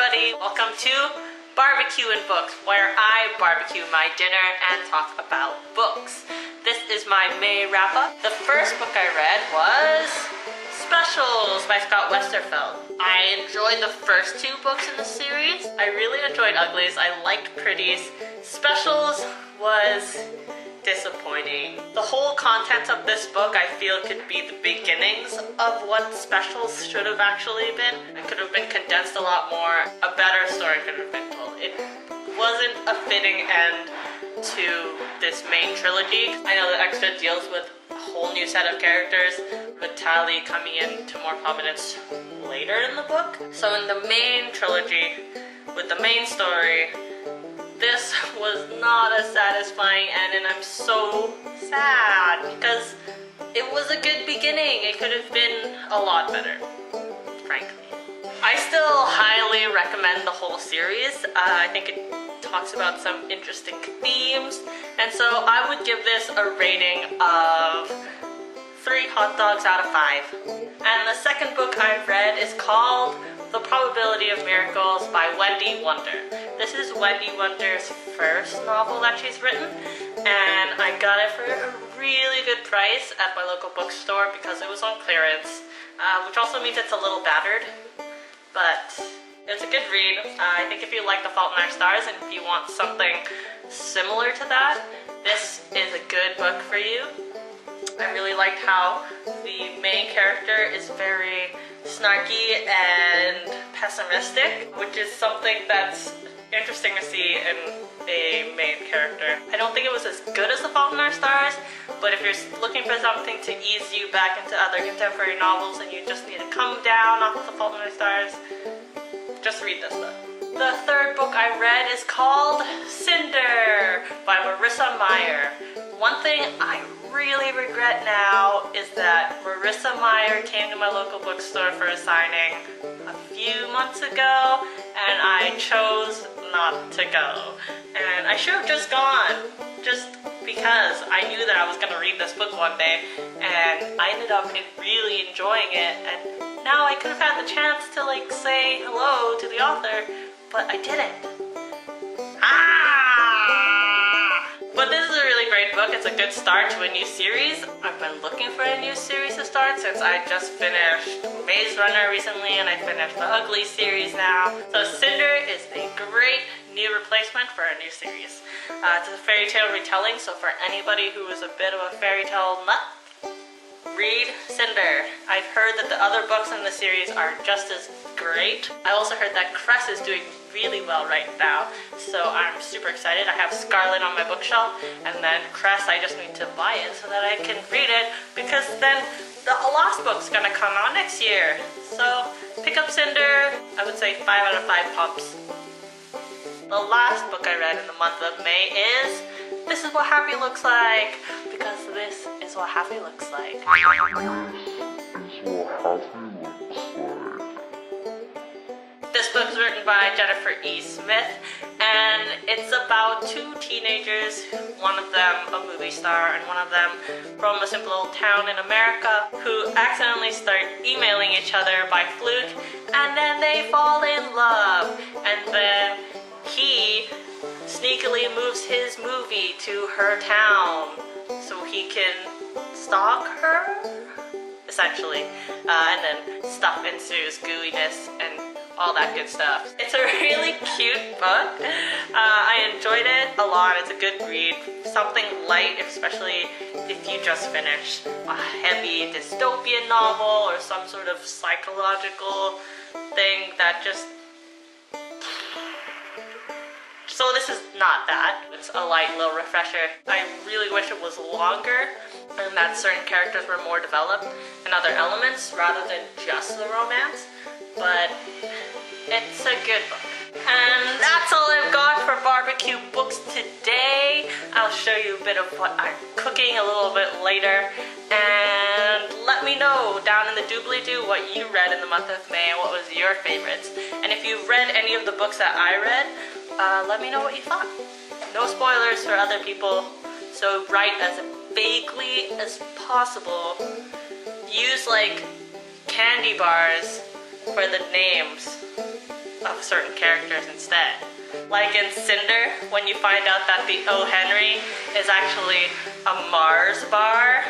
everybody, welcome to BBQ Books, where I barbecue my dinner and talk about books. This is my May wrap-up. The first book I read was Specials by Scott Westerfeld. I enjoyed the first two books in the series. I really enjoyed Uglies. I liked Pretties. Specials was disappointing. The whole content of this book I feel could be the beginnings of what Specials should have actually been. It could have been condensed a lot more. A better story could have been told. It wasn't a fitting end to this main trilogy. I know the extra deals with a whole new set of characters, with Tally coming into more prominence later in the book. So in the main trilogy, with the main story, this was not a satisfying end, and I'm so sad because it was a good beginning. It could have been a lot better, frankly. I still highly recommend the whole series. I think it talks about some interesting themes, and so I would give this a rating of 3 hot dogs out of 5. And the second book I read is called The Probability of Miracles by Wendy Wunder. This is Wendy Wunder's first novel that she's written, and I got it for a really good price at my local bookstore because it was on clearance, which also means it's a little battered, but it's a good read. I think if you like The Fault in Our Stars and if you want something similar to that, this is a good book for you. I really liked how the main character is very snarky and pessimistic, which is something that's interesting to see in a main character. I don't think it was as good as The Fault in Our Stars, but if you're looking for something to ease you back into other contemporary novels and you just need to come down off of The Fault in Our Stars, just read this book. The third book I read is called Cinder by Marissa Meyer. One thing I really regret now is that Marissa Meyer came to my local bookstore for a signing a few months ago, and I chose not to go. And I should have just gone, just because I knew that I was going to read this book one day, and I ended up really enjoying it, and now I could have had the chance to say hello to the author, but I didn't. But this is a really great book. It's a good start to a new series. I've been looking for a new series to start since I just finished Maze Runner recently, and I finished the Ugly series now. So Cinder is a great new replacement for a new series. It's a fairy tale retelling, so for anybody who is a bit of a fairy tale nut, read Cinder. I've heard that the other books in the series are just as great. I also heard that Cress is doing really well right now, so I'm super excited. I have Scarlet on my bookshelf, and then Cress, I just need to buy it so that I can read it, because then the last book's gonna come out next year. So pick up Cinder. I would say 5 out of 5 pumps. The last book I read in the month of May is This Is What Happy Looks Like, because this is what happy looks like. This book is written by Jennifer E. Smith, and it's about 2 teenagers, one of them a movie star and one of them from a simple old town in America, who accidentally start emailing each other by fluke, and then they fall in love, and then he sneakily moves his movie to her town so he can stalk her, essentially, and then stuff ensues, gooiness and all that good stuff. It's a really cute book. I enjoyed it a lot. It's a good read. Something light, especially if you just finished a heavy dystopian novel or some sort of psychological thing that just... So this is not that. It's a light little refresher. I really wish it was longer and that certain characters were more developed and other elements rather than just the romance. But it's a good book. And that's all I've got for BBQ Books today. I'll show you a bit of what I'm cooking a little bit later. And let me know down in the doobly-doo what you read in the month of May and what was your favorites. And if you've read any of the books that I read, let me know what you thought. No spoilers for other people, so write as vaguely as possible. Use candy bars for the names of certain characters instead. Like in Cinder, when you find out that the O. Henry is actually a Mars bar,